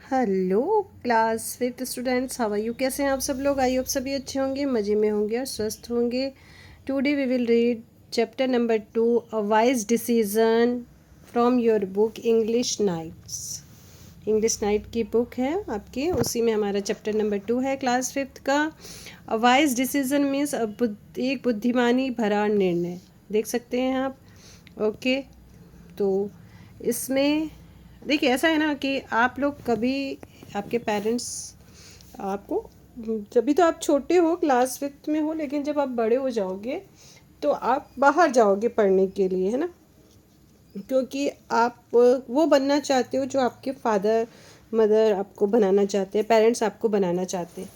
Hello class fifth students, how are you? कैसे हैं आप सब लोग? आई होप सभी अच्छे होंगे, मज़े में होंगे और स्वस्थ होंगे। Today we will read chapter number 2, a wise decision, from your book English nights. English night की बुक है आपकी, उसी में हमारा चैप्टर नंबर 2 है क्लास फिफ्थ का। अ वाइज डिसीजन मीन्स एक बुद्धिमानी भरा निर्णय, देख सकते हैं आप। ओके, तो इसमें देखिए ऐसा है ना कि आप लोग कभी, आपके पेरेंट्स आपको, जब तो आप छोटे हो, क्लास फिफ्थ में हो, लेकिन जब आप बड़े हो जाओगे तो आप बाहर जाओगे पढ़ने के लिए, है ना, क्योंकि आप वो बनना चाहते हो जो आपके फादर मदर आपको बनाना चाहते हैं, पेरेंट्स आपको बनाना चाहते हैं।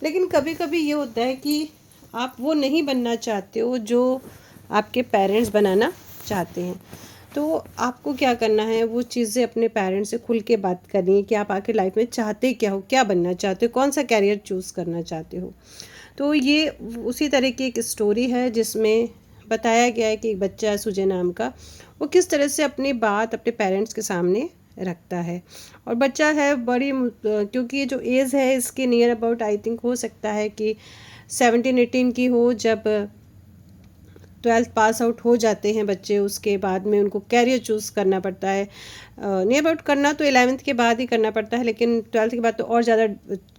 लेकिन कभी कभी ये होता है कि आप वो नहीं बनना चाहते हो जो आपके पेरेंट्स बनाना चाहते हैं। तो आपको क्या करना है, वो चीज़ें अपने पेरेंट्स से खुल के बात करनी है कि आप आके लाइफ में चाहते क्या हो, क्या बनना चाहते हो, कौन सा कैरियर चूज़ करना चाहते हो। तो ये उसी तरह की एक स्टोरी है जिसमें बताया गया है कि एक बच्चा है सुजय नाम का, वो किस तरह से अपनी बात अपने पेरेंट्स के सामने रखता है। और बच्चा है बड़ी क्योंकि ये जो एज है इसके नियर अबाउट आई थिंक हो सकता है कि 17-18 की हो, जब 12th पास आउट हो जाते हैं बच्चे, उसके बाद में उनको कैरियर चूज़ करना पड़ता है। नियर अबाउट करना तो 11th के बाद ही करना पड़ता है, लेकिन 12th के बाद तो और ज़्यादा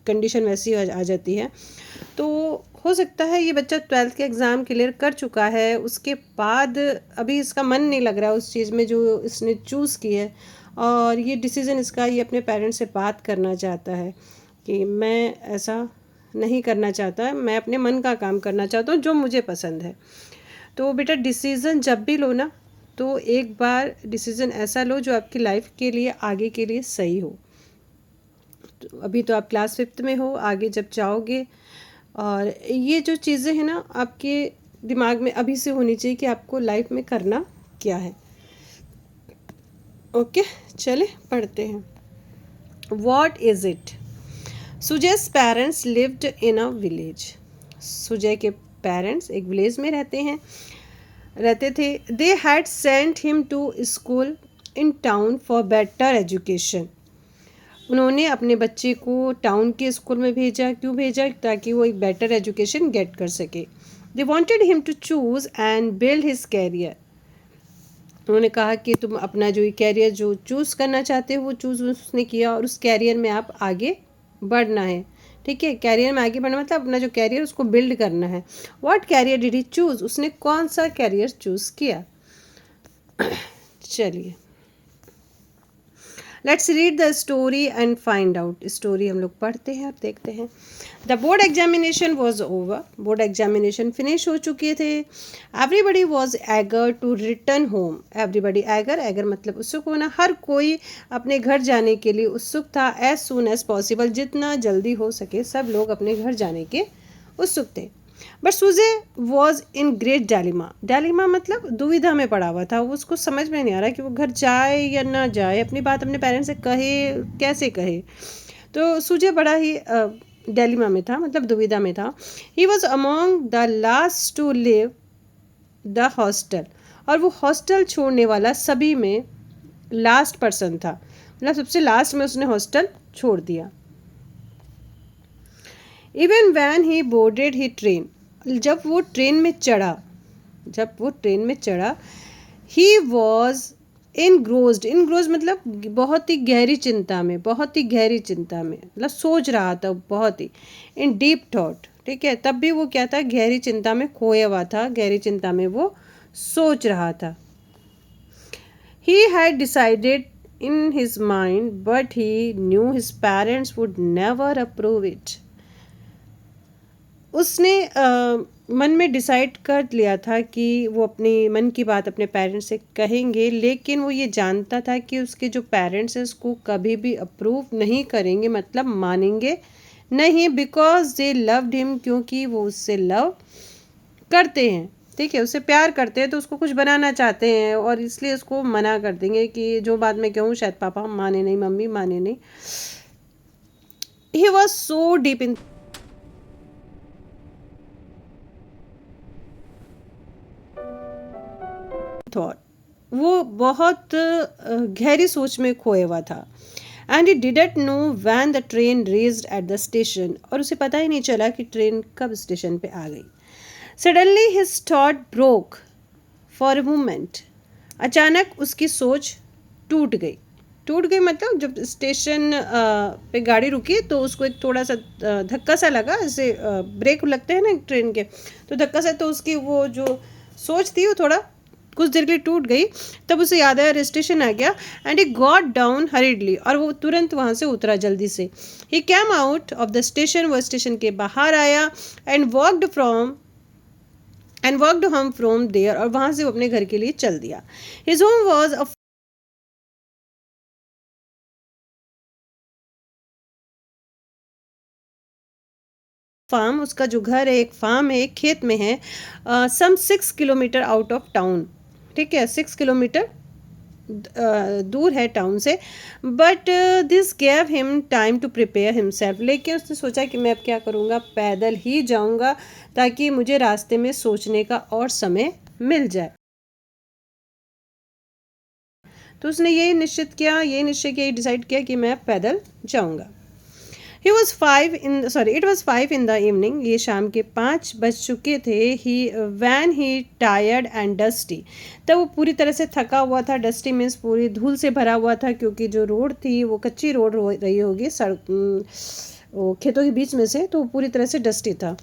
कंडीशन वैसी आ जाती है। तो हो सकता है ये बच्चा 12th के एग्ज़ाम क्लियर कर चुका है, उसके बाद अभी इसका मन नहीं लग रहा है उस चीज़ में जो इसने चूज़ की है, और ये डिसीज़न इसका, ये अपने पेरेंट्स से बात करना चाहता है कि मैं ऐसा नहीं करना चाहता, मैं अपने मन का काम करना चाहता हूँ जो मुझे पसंद है। तो बेटा डिसीज़न जब भी लो ना, तो एक बार डिसीज़न ऐसा लो जो आपकी लाइफ के लिए, आगे के लिए सही हो। तो अभी तो आप क्लास फिफ्थ में हो, आगे जब जाओगे, और ये जो चीज़ें हैं ना आपके दिमाग में अभी से होनी चाहिए कि आपको लाइफ में करना क्या है। ओके, चले पढ़ते हैं। What is it? Sujay's parents lived in a village. Sujay के पेरेंट्स एक विलेज में रहते थे। They had sent him to school in town for better education. उन्होंने अपने बच्चे को टाउन के स्कूल में भेजा। क्यों भेजा? ताकि वो एक बेटर एजुकेशन गेट कर सके। They wanted him to choose and build his career. उन्होंने कहा कि तुम अपना जो कैरियर जो चूज़ करना चाहते हो वो चूज़ उसने किया, और उस कैरियर में आप आगे बढ़ना है। ठीक है, कैरियर में आगे बढ़ना मतलब अपना जो कैरियर उसको बिल्ड करना है। What career did he choose? उसने कौन सा कैरियर चूज़ किया? चलिए let's read the story and find out. Story हम लोग पढ़ते हैं, आप देखते हैं। The board examination was over. Board examination finish हो चुके थे। Everybody was eager to return home. Everybody eager, eager मतलब उत्सुक होना। हर कोई अपने घर जाने के लिए उत्सुक था। एज सून एज पॉसिबल, जितना जल्दी हो सके सब लोग अपने घर जाने के उत्सुक थे। But Sujay was in great dilemma. Dilemma मतलब दुविधा में पड़ा हुआ था, वो उसको समझ में नहीं आ रहा कि वो घर जाए या ना जाए, अपनी बात अपने पेरेंट्स से कहे कैसे कहे। तो सुजे बड़ा ही डायलिमा में था, मतलब दुविधा में था। He was among the last to leave the hostel. और वो हॉस्टल छोड़ने वाला सभी में लास्ट पर्सन था, मतलब सबसे लास्ट में उसने हॉस्टल छोड़ दिया। Even when he boarded he train. जब वो ट्रेन में चढ़ा, ही वॉज इनग्रोज्ड। इनग्रोज मतलब बहुत ही गहरी चिंता में, मतलब सोच रहा था बहुत ही, इन डीप थॉट। ठीक है, तब भी वो क्या था, गहरी चिंता में खोया हुआ था, गहरी चिंता में वो सोच रहा था। He had decided in his mind but he new his parents would never approve it. उसने मन में डिसाइड कर लिया था कि वो अपनी मन की बात अपने पेरेंट्स से कहेंगे, लेकिन वो ये जानता था कि उसके जो पेरेंट्स हैं उसको कभी भी अप्रूव नहीं करेंगे, मतलब मानेंगे नहीं, बिकॉज दे लव्ड हिम, क्योंकि वो उससे लव करते हैं। ठीक है, उससे प्यार करते हैं, तो उसको कुछ बनाना चाहते हैं, और इसलिए उसको मना कर देंगे कि जो बात मैं कहूँ शायद पापा माने नहीं, मम्मी माने नहीं। He was so deep in thought. वो बहुत गहरी सोच में खोया हुआ था। And he didn't know when the train reached at the station, और उसे पता ही नहीं चला कि ट्रेन कब स्टेशन पे आ गई. Suddenly his thought broke for a moment, अचानक उसकी सोच टूट गई. टूट गई मतलब जब स्टेशन पे गाड़ी रुकी तो उसको एक थोड़ा सा धक्का सा लगा, ऐसे ब्रेक लगते हैं ना ट्रेन के, तो धक्का सा, तो उसकी वो जो सोच थी वो थोड़ा कुछ देर के लिए टूट गई. तब उसे याद आया स्टेशन आ गया. And he got down hurriedly, और वो तुरंत वहाँ से उतरा जल्दी से. He came out of the station, वो स्टेशन के बाहर आया. And walked home from there, और वहाँ से वो अपने घर के लिए चल दिया. His home was a farm, उसका जो घर है एक फार्म है, एक खेत में है, some 6 kilometre out of town. ठीक है, 6 किलोमीटर दूर है टाउन से. But this gave him time to prepare himself, लेकिन उसने सोचा कि मैं अब क्या करूँगा, पैदल ही जाऊँगा ताकि मुझे रास्ते में सोचने का और समय मिल जाए. तो उसने ये निश्चय किया, ये डिसाइड किया कि मैं पैदल जाऊँगा. It was 5 in the evening. ये शाम के 5 बज चुके थे. When he tired and dusty. तब वो पूरी तरह से थका हुआ था. डस्टी मीन्स पूरी धूल से भरा हुआ था, क्योंकि जो रोड थी वो कच्ची रोड रही होगी सड़क, वो खेतों के बीच में से, तो वो पूरी तरह से डस्टी था.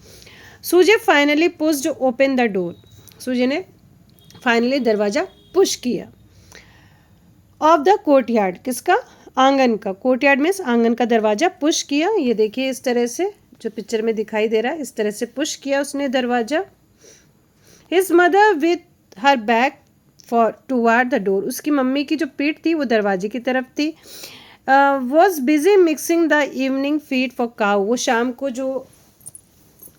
Sujay finally pushed open the door. Sujay ने फाइनली दरवाज़ा पुश किया. ऑफ द कोर्टयार्ड, किसका, आंगन का. कोर्टयार्ड मीन्स आंगन का दरवाज़ा पुश किया. ये देखिए इस तरह से जो पिक्चर में दिखाई दे रहा है, इस तरह से पुश किया उसने दरवाज़ा. His mother with her back for toward the door, उसकी मम्मी की जो पीठ थी वो दरवाजे की तरफ थी. Was busy mixing the evening feed for cow, वो शाम को जो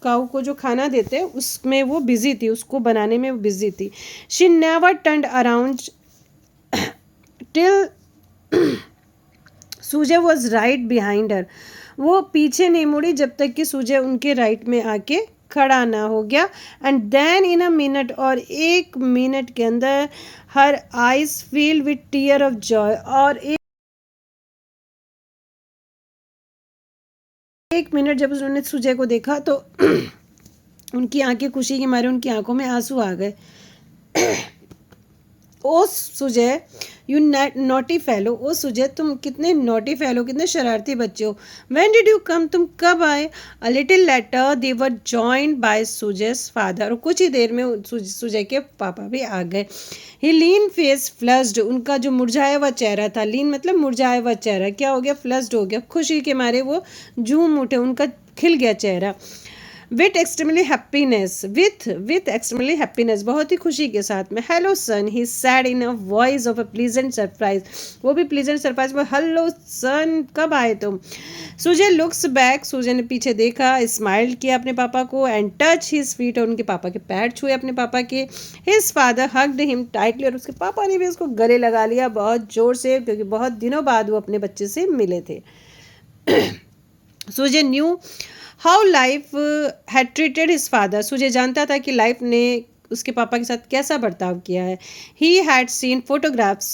काऊ को जो खाना देते हैं उसमें वो बिजी थी, उसको बनाने में वो बिजी थी. She never turned around till Sujay was right behind her, वो पीछे नहीं मुड़ी जब तक कि सूजे उनके राइट में आके खड़ा ना हो गया. And then in a minute, और 1 मिनट के अंदर, her eyes filled with tear of joy, और 1 मिनट जब उन्होंने सूजे को देखा तो उनकी आंखें खुशी के मारे उनकी आंखों में आंसू आ गए. ओ सुजय, यू नॉटी फेलो, ओ सुजय तुम कितने नॉटी फेलो, कितने शरारती बच्चे हो. व्हेन डिड यू कम, तुम कब आए. A little later they were joined by Sujay's father, और कुछ ही देर में सुजय के पापा भी आ गए. ही लीन फेस फ्लस्ड, उनका जो मुरझाया हुआ चेहरा था, लीन मतलब मुरझाया हुआ चेहरा, क्या हो गया, फ्लस्ड हो गया, खुशी के मारे वो झूम उठे, उनका खिल गया चेहरा. With extremely happiness, with extremely happiness, बहुत ही खुशी के साथ में. Hello son, he said in a voice of a pleasant surprise, वो भी प्लीजेंट सरप्राइज में, हेलो सन कब आए तुम. सूजे लुक्स बैक, सूजे ने पीछे देखा, स्माइल किया अपने पापा को. एंड टच हिज फीट, और उनके पापा के पैर छुए अपने पापा के. His father hugged him tightly, और उसके पापा ने भी उसको गले लगा लिया बहुत जोर से, क्योंकि बहुत दिनों बाद वो अपने बच्चे से मिले थे. Sujay knew how life had treated his father, Sujay जानता था कि लाइफ ने उसके पापा के साथ कैसा बर्ताव किया है. He had seen photographs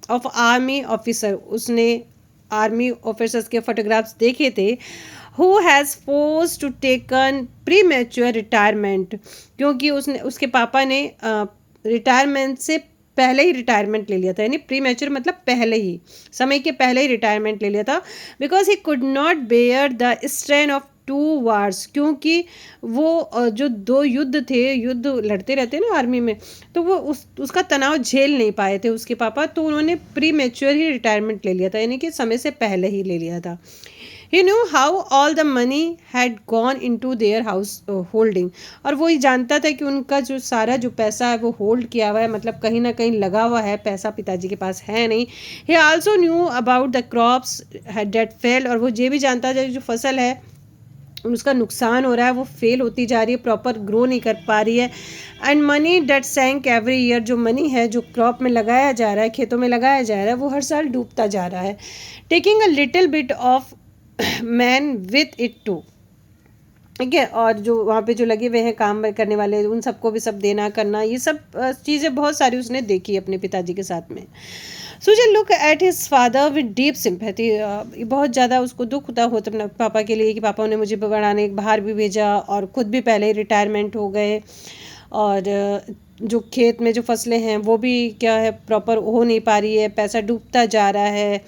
of army officer, उसने आर्मी ऑफिसर्स के फोटोग्राफ्स देखे थे. Who has force to taken premature retirement, क्योंकि उसके पापा ने रिटायरमेंट से पहले ही रिटायरमेंट ले लिया था, यानी प्री मैच्योर मतलब पहले ही, समय के पहले ही रिटायरमेंट ले लिया था. Because he could not bear the strain of 2 wars, क्योंकि वो जो 2 युद्ध थे, युद्ध लड़ते रहते हैं ना आर्मी में, तो वो उसका तनाव झेल नहीं पाए थे उसके पापा, तो उन्होंने प्री मैच्योर ही रिटायरमेंट ले लिया था, यानी कि समय से पहले ही ले लिया था. He knew how all the money had gone into their house holding, और वो ही जानता था कि उनका जो सारा जो पैसा है वो होल्ड किया हुआ है, मतलब कहीं ना कहीं लगा हुआ है, पैसा पिताजी के पास है नहीं. He also knew about the crops that fell, और वो ये भी जानता था जो फसल है उसका नुकसान हो रहा है, वो फेल होती जा रही है, प्रॉपर ग्रो नहीं कर पा रही है. And money that sank every year, जो मनी है जो क्रॉप में लगाया जा रहा है, खेतों में लगाया जा रहा है, वो हर साल डूबता जा रहा है. Taking a little bit of man with it too, ठीक है। और जो वहाँ पे जो लगे हुए हैं काम करने वाले, उन सबको भी सब देना करना, ये सब चीज़ें बहुत सारी उसने देखी अपने पिताजी के साथ में। Sujan look at his father with deep sympathy. बहुत ज़्यादा उसको दुख होता होता अपने पापा के लिए कि पापा ने मुझे पढ़ाने बाहर भी भेजा और ख़ुद भी पहले ही रिटायरमेंट हो गए, और जो खेत में जो फसलें हैं वो भी क्या है प्रॉपर हो नहीं पा रही है, पैसा डूबता जा रहा है,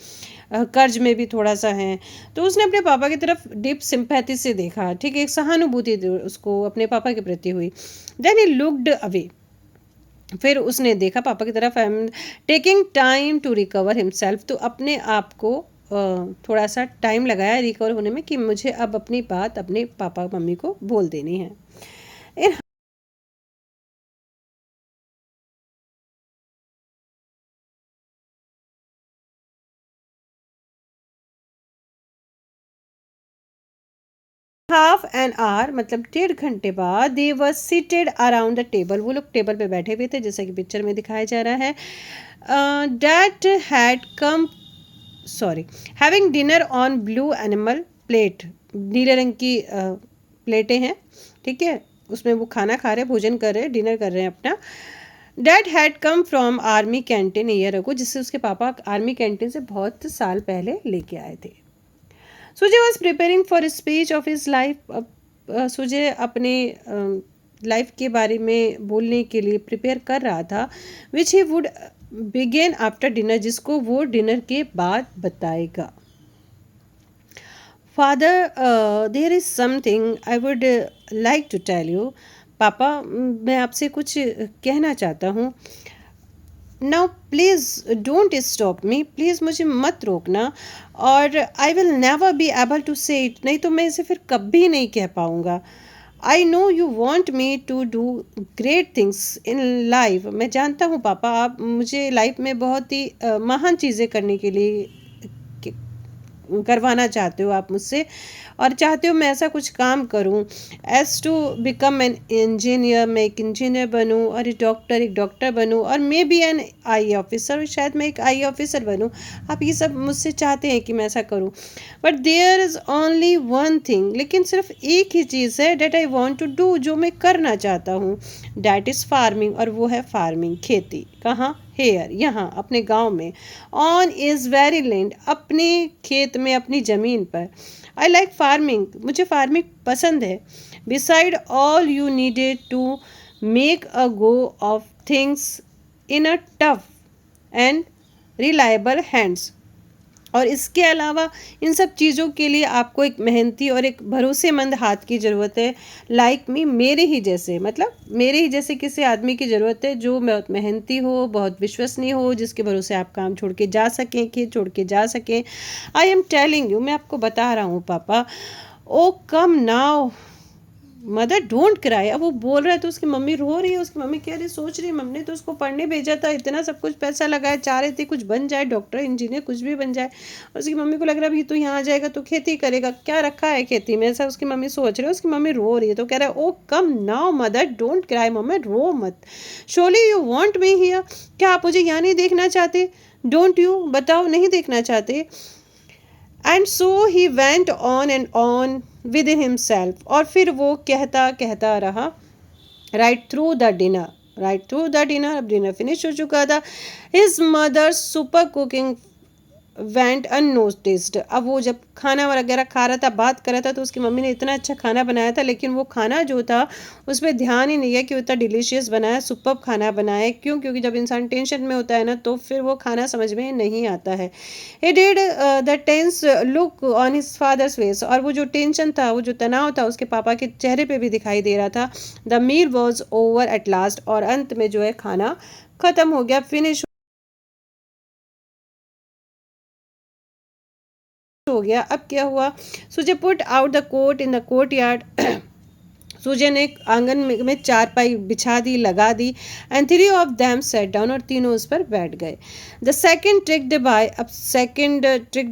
कर्ज में भी थोड़ा सा है। तो उसने अपने पापा की तरफ डीप सिंपैथी से देखा, ठीक है, एक सहानुभूति उसको अपने पापा के प्रति हुई। देन ही लुक्ड अवे, फिर उसने देखा पापा की तरफ। I am taking time to recover himself, तो अपने आप को थोड़ा सा टाइम लगाया रिकवर होने में कि मुझे अब अपनी बात अपने पापा मम्मी को बोल देनी है। इन हाफ एन आवर, मतलब 1.5 घंटे बाद, दे वर सीटेड अराउंड द टेबल, वो लोग टेबल पे बैठे हुए थे जैसा कि पिक्चर में दिखाया जा रहा है। That had come, sorry, having dinner on blue animal plate, नीले रंग की प्लेटें हैं, ठीक है, उसमें वो खाना खा रहे, भोजन कर रहे, डिनर कर रहे हैं अपना। Dad had come from army canteen year ago, जिससे उसके पापा आर्मी कैंटीन से बहुत साल पहले लेके आए थे। Sujay was preparing for speech of his life. अब सुजय अपने लाइफ के बारे में बोलने के लिए प्रिपेयर कर रहा था, which he would begin after dinner, जिसको वो डिनर के बाद बताएगा। Father, there is something I would like to tell you. पापा, मैं आपसे कुछ कहना चाहता हूँ। Now please don't stop me, please मुझे मत रोकना, और I will never be able to say it, नहीं तो मैं इसे फिर कभी नहीं कह पाऊँगा। I know you want me to do great things in life, मैं जानता हूँ पापा आप मुझे लाइफ में बहुत ही महान चीज़ें करने के लिए करवाना चाहते हो आप मुझसे, और चाहते हो मैं ऐसा कुछ काम करूं, as to become an engineer, मैं एक इंजीनियर बनूं, और एक डॉक्टर बनूं, और maybe an I officer, शायद मैं एक आई ऑफिसर बनूं। आप ये सब मुझसे चाहते हैं कि मैं ऐसा करूं, but there is only one thing, लेकिन सिर्फ एक ही चीज़ है, that I want to do, जो मैं करना चाहता हूँ, डैट इज़ फार्मिंग, और वो है फार्मिंग, खेती। कहाँ? हेयर, यहाँ अपने गांव में। ऑन इज़ वेरी लैंड, अपने खेत में, अपनी ज़मीन पर। आई लाइक फार्मिंग, मुझे फार्मिंग पसंद है। Beside all you needed to make a go of things in a tough and reliable hands, और इसके अलावा इन सब चीज़ों के लिए आपको एक मेहनती और एक भरोसेमंद हाथ की ज़रूरत है। लाइक मी, मेरे ही जैसे, मतलब मेरे ही जैसे किसी आदमी की ज़रूरत है जो बहुत मेहनती हो, बहुत विश्वसनीय हो, जिसके भरोसे आप काम छोड़ के जा सकें, खेत छोड़ के जा सकें। आई एम टेलिंग यू, मैं आपको बता रहा हूँ पापा। Oh come now mother don't cry, अब वो बोल रहा है तो उसकी मम्मी रो रही है, उसकी मम्मी कह रही, सोच रही है, मम्मी ने तो उसको पढ़ने भेजा था, इतना सब कुछ पैसा लगाया, चाह रही थी कुछ बन जाए, डॉक्टर इंजीनियर कुछ भी बन जाए, और उसकी मम्मी को लग रहा है तो यहाँ आ जाएगा तो खेती करेगा, क्या रखा है खेती में, ऐसा उसकी मम्मी सोच रही है। उसकी मम्मी रो रही है तो कह रहा है, oh come now mother don't cry, मम्मी रो मत, surely you want me here, क्या आप मुझे यहाँ नहीं देखना चाहते? डोंट यू, बताओ नहीं देखना चाहते? And so he went on and on with in himself, और फिर वो कहता कहता रहा, right through the dinner, right through the dinner, अब डिनर फिनिश हो चुका था। His mother super cooking went unnoticed, अब वो जब खाना वगैरह खा रहा था, बात कर रहा था, तो उसकी मम्मी ने इतना अच्छा खाना बनाया था, लेकिन वो खाना जो था उस पर ध्यान ही नहीं है कि वो इतना डिलीशियस बनाया, सुपर्ब खाना बनाया। क्यों? क्योंकि जब इंसान टेंशन में होता है ना, तो फिर वो खाना समझ में नहीं आता है। He did the tense look on his father's face, और वो जो टेंशन था, वो जो तनाव था, उसके पापा के चेहरे पे भी दिखाई दे रहा था। The meal was over at last, और अंत में जो है खाना ख़त्म हो गया, फिनिश हो गया। अब क्या हुआ? Sujay put out the cot in the courtyard, Sujay ने आंगन में चारपाई बिछा दी, लगा दी, and three of them sat down, और तीनों उस पर बैठ गए। The second trick the by, अब सेकेंड ट्रिक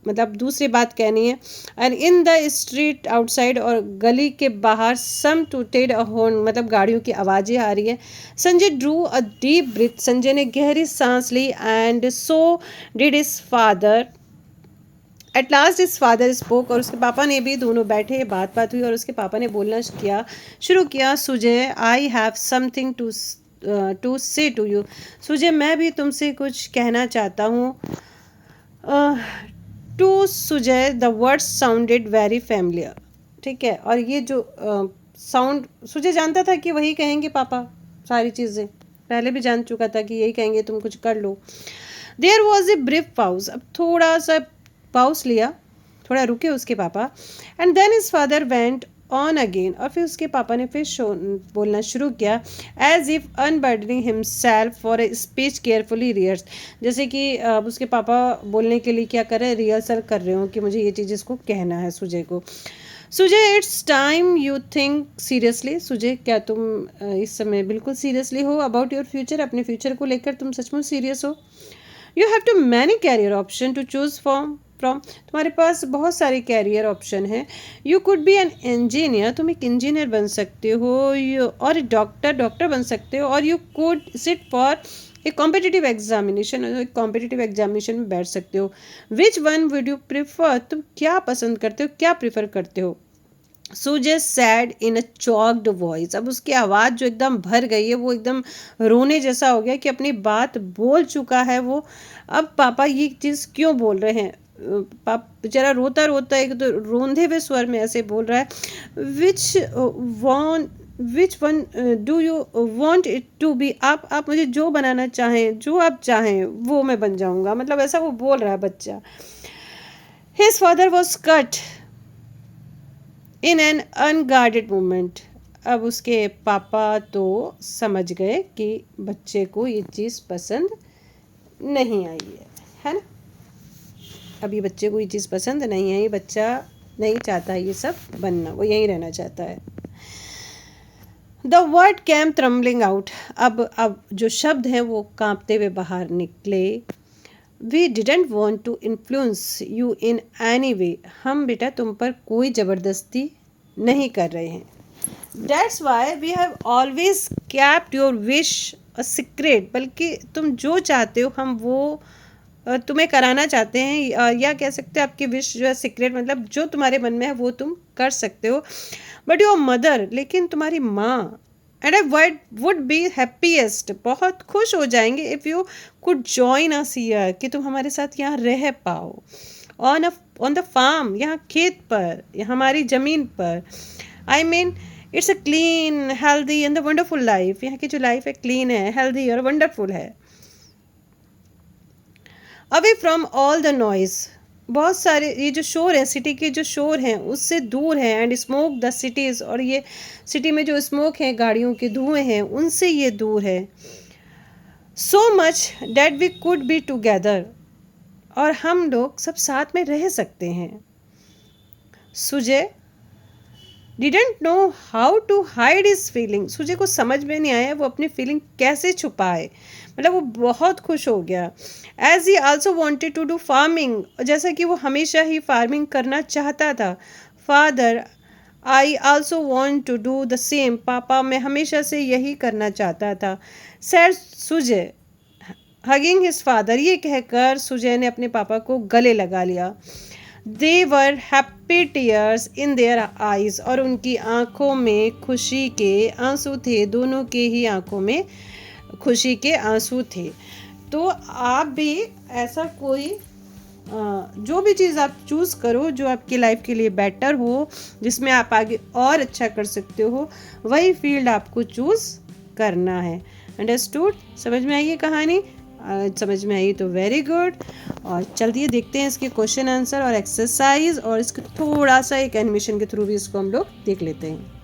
मतलब दूसरी बात कहनी है। And in the street outside, और गली के बाहर, सम टूटेड अ हॉर्न, मतलब गाड़ियों की आवाज़ें आ रही है। Sanjay drew a deep breath, Sanjay ने गहरी सांस ली, and so did his father, at last his father spoke, और उसके पापा ने भी, दोनों बैठे, बात हुई और उसके पापा ने बोलना शुरू किया, Sujay I have something to say to you. Sujay मैं भी तुमसे कुछ कहना चाहता हूँ। To Sujay the words sounded very familiar, ठीक है, और ये जो साउंड सुजय जानता था कि वही कहेंगे पापा, सारी चीज़ें पहले भी जान चुका था कि यही कहेंगे तुम कुछ कर लो। There was a brief pause, अब थोड़ा सा पाउस लिया, थोड़ा रुके उसके पापा, and then his father went on again, और फिर उसके पापा ने फिर बोलना शुरू किया, as if unburdening himself for a speech carefully rehearse, जैसे कि उसके पापा बोलने के लिए क्या कर रहे हैं, रिहर्सल कर रहे हो कि मुझे ये चीज़ इसको कहना है सुजय को। Sujay it's time you think seriously, Sujay क्या तुम इस समय बिल्कुल सीरियसली हो अबाउट योर फ्यूचर, अपने फ्यूचर को लेकर तुम सचमुच सीरियस हो। You have too many career option to choose from, तुम्हारे पास बहुत सारे कैरियर ऑप्शन हैं। You could be an engineer, तुम एक इंजीनियर बन सकते हो, और डॉक्टर बन सकते हो, और यू कुड सिट फॉर एक कॉम्पिटिटिव एग्जामिनेशन, एक कॉम्पिटिटिव एग्जामिनेशन में बैठ सकते हो। Which one would you prefer, तुम क्या पसंद करते हो, क्या प्रिफर करते हो। Sujay sad in a choked voice, अब उसकी आवाज़ जो एकदम भर गई है, वो एकदम रोने जैसा हो गया कि अपनी बात बोल चुका है वो, अब पापा ये चीज़ क्यों बोल रहे हैं। पाप बेचारा रोता रोता एक तो रोंधे हुए स्वर में ऐसे बोल रहा है, which one do you want it to be, आप मुझे जो बनाना चाहें, जो आप चाहें वो मैं बन जाऊंगा, मतलब ऐसा वो बोल रहा है बच्चा। His father was cut in an unguarded moment, अब उसके पापा तो समझ गए कि बच्चे को ये चीज़ पसंद नहीं आई है ना, अब ये बच्चे को ये चीज़ पसंद नहीं आई, बच्चा नहीं चाहता ये सब बनना, वो यहीं रहना चाहता है। The word came trembling out, अब जो शब्द हैं वो कांपते हुए बाहर निकले। We didn't want to influence you in any way, हम बेटा तुम पर कोई ज़बरदस्ती नहीं कर रहे हैं। That's why we have always kept your wish a secret, बल्कि तुम जो चाहते हो हम वो तुम्हें कराना चाहते हैं, या कह सकते हैं आपकी विश जो है सीक्रेट, मतलब जो तुम्हारे मन में है वो तुम कर सकते हो। बट योर मदर, लेकिन तुम्हारी माँ, and I would be happiest, बहुत खुश हो जाएंगे, if you could join us here, कि तुम हमारे साथ यहाँ रह पाओ, ऑन द फार्म, यहाँ खेत पर, हमारी ज़मीन पर। I mean it's a clean healthy and the wonderful life, यहाँ की जो लाइफ है क्लीन है, हेल्दी और वंडरफुल है। Away from all the noise, बहुत सारे ये जो शोर है, सिटी के जो शोर हैं उससे दूर है, एंड स्मोक द सिटीज़, और ये सिटी में जो स्मोक है, गाड़ियों के धुएं हैं, उनसे ये दूर है। So much that we could be together, और हम लोग सब साथ में रह सकते हैं। Sujay didn't know how to hide his feeling, Sujay को समझ में नहीं आया वो अपनी फीलिंग कैसे छुपाए, मतलब वो बहुत खुश हो गया। As he also wanted to do farming, जैसा कि वो हमेशा ही फार्मिंग करना चाहता था। Father I also want to do the same, पापा मैं हमेशा से यही करना चाहता था। Said Sujay hugging his father, ये कहकर सुजय ने अपने पापा को गले लगा लिया। They were happy tears in their eyes, और उनकी आंखों में खुशी के आंसू थे, दोनों के ही आंखों में खुशी के आंसू थे। तो आप भी ऐसा कोई जो भी चीज़ आप चूज़ करो जो आपकी लाइफ के लिए बेटर हो, जिसमें आप आगे और अच्छा कर सकते हो, वही फील्ड आपको चूज़ करना है। अंडरस्टूड, समझ में आई ये कहानी? समझ में आई तो वेरी गुड। और चलिए देखते हैं इसके क्वेश्चन आंसर और एक्सरसाइज, और इसको थोड़ा सा एक एनिमेशन के थ्रू भी इसको हम लोग देख लेते हैं।